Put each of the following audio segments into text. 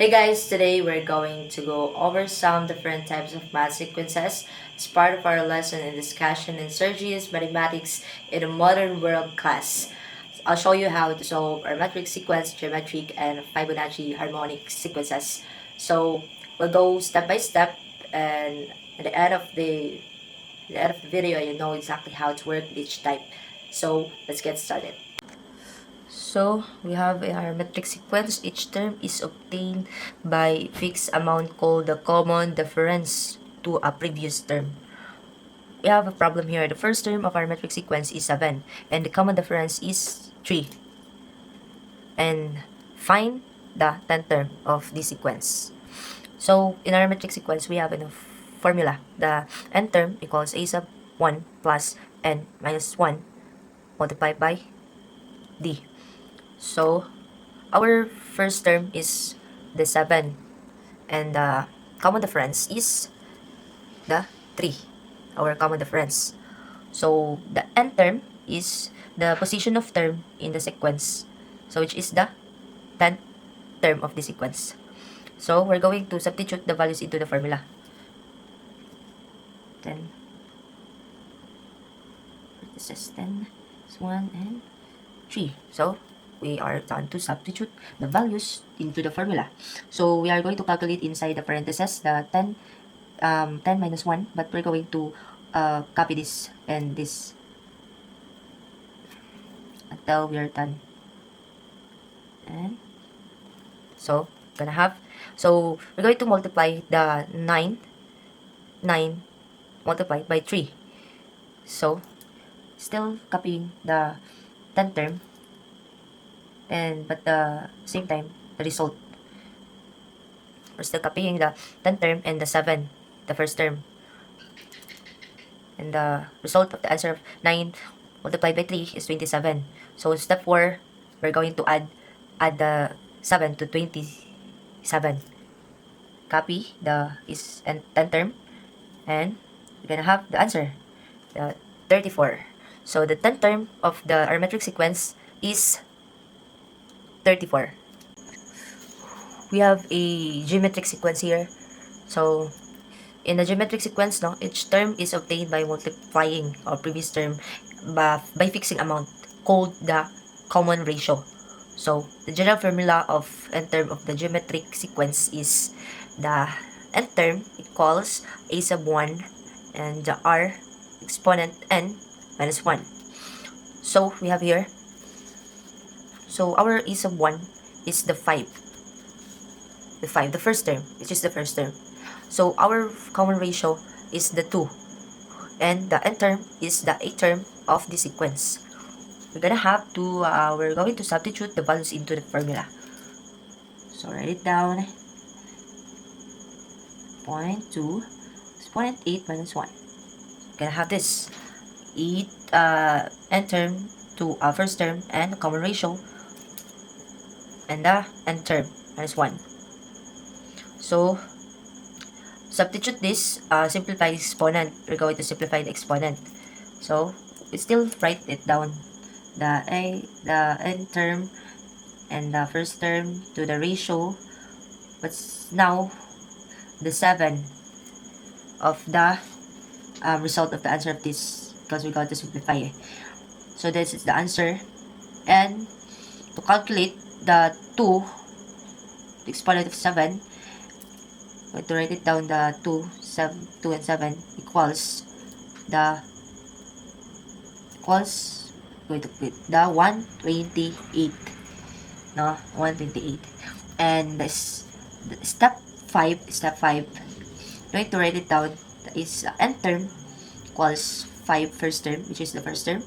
Hey guys, today we're going to go over some different types of math sequences as part of our lesson in discussion in Sergius Mathematics in a Modern World class. I'll show you how to solve arithmetic sequence, geometric, and Fibonacci harmonic sequences. So we'll go step by step, and at the end of the video, you know exactly how to work with each type. So let's get started. So we have in our metric sequence, each term is obtained by fixed amount called the common difference to a previous term. We have a problem here. The first term of our metric sequence is 7 and the common difference is 3. And find the 10th term of this sequence. So in our metric sequence, we have a formula. The n term equals a sub 1 plus n minus 1 multiplied by d. So our first term is the 7 and the common difference is the 3, our common difference. So the n term is the position of term in the sequence, so which is the 10th term of the sequence. So we're going to substitute the values into the formula. 10, this is 10, this 1 and 3. So we are done to substitute the values into the formula. So we are going to calculate inside the parentheses the 10 minus 1, but we're going to copy this and this until we are done. And so we're going to multiply the 9 multiplied by 3. So still copying the 10th term, and but the same time the result, we're still copying the 10th term and the 7, the first term, and the result of the answer of 9 multiplied by 3 is 27. So step 4, we're going to add the 7 to 27, copy the 10th term, and we're gonna have the answer, the 34. So the 10th term of the arithmetic sequence is 34. We have a geometric sequence here. So in the geometric sequence, each term is obtained by multiplying our previous term by fixing amount called the common ratio. So the general formula of n term of the geometric sequence is the n term equals a sub 1 and the r exponent n minus 1. So we have here, so our a sub 1 is the 5, the first term, which is the first term. So our common ratio is the 2, and the n term is the 8th term of the sequence. We're going to substitute the values into the formula. So write it down. 0.2 is 0.8 minus 1. We're gonna have this 8 n term to first term and common ratio, and the n term minus 1. So substitute this, simplify the exponent. We're going to simplify the exponent. So we still write it down, the n term and the first term to the ratio, but now the 7 of the result of the answer of this, because we're going to simplify it. So this is the answer, and to calculate the 2, the exponent of 7, I'm going to write it down, the 2 and 7 equals going to put the 128, 128, and this step 5, going to write it down, is n term equals 5 first term, which is the first term,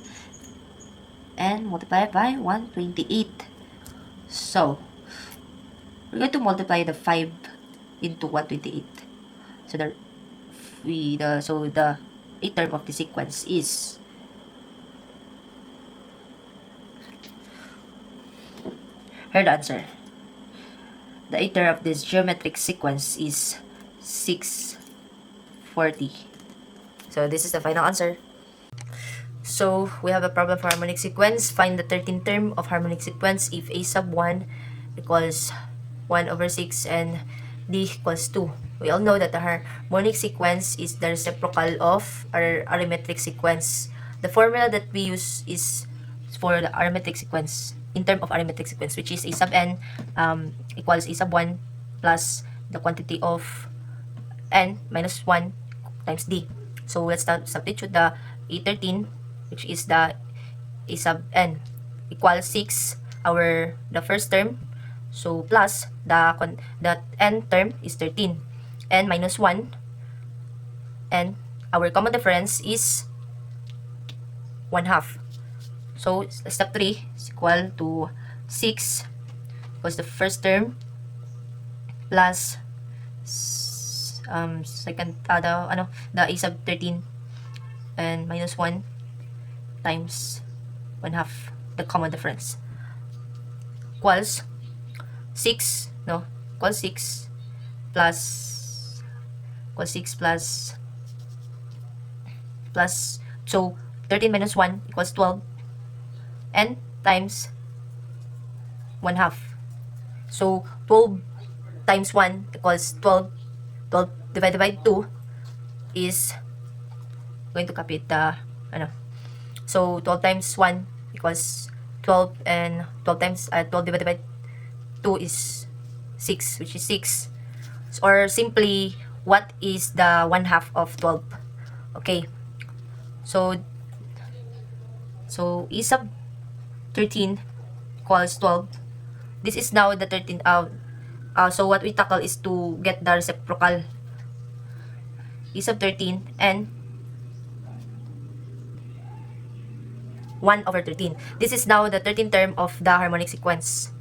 and multiply by 128. So we're going to multiply the 5 into 128. So the 8th term of the sequence is, here the answer. The 8th term of this geometric sequence is 640. So this is the final answer. So we have a problem for harmonic sequence. Find the 13th term of harmonic sequence if a sub 1 equals 1 over 6, and d equals 2. We all know that the harmonic sequence is the reciprocal of our arithmetic sequence. The formula that we use is for the arithmetic sequence, in terms of arithmetic sequence, which is a sub n equals a sub 1 plus the quantity of n minus 1 times d. So let's substitute the a13, which is the a sub n, equals 6, the first term, so plus the n term is 13, and minus 1, and our common difference is 1 half. So step 3 is equal to 6 because the first term plus second the a sub 13 and minus 1 times 1 half, the common difference, equals 6 equals 6 plus so 13 minus 1 equals 12, and times 1 half. So 12 times 1 equals 12. 12 divided by 2 is going to copy the so 12 times 1 equals 12, and 12 times 12 divided by 2 is 6, which is 6. Or simply, what is the 1 half of 12? Okay, so e sub 13 equals 12. This is now the 13. So what we tackle is to get the reciprocal e sub 13 and 1 over 13. This is now the 13th term of the harmonic sequence.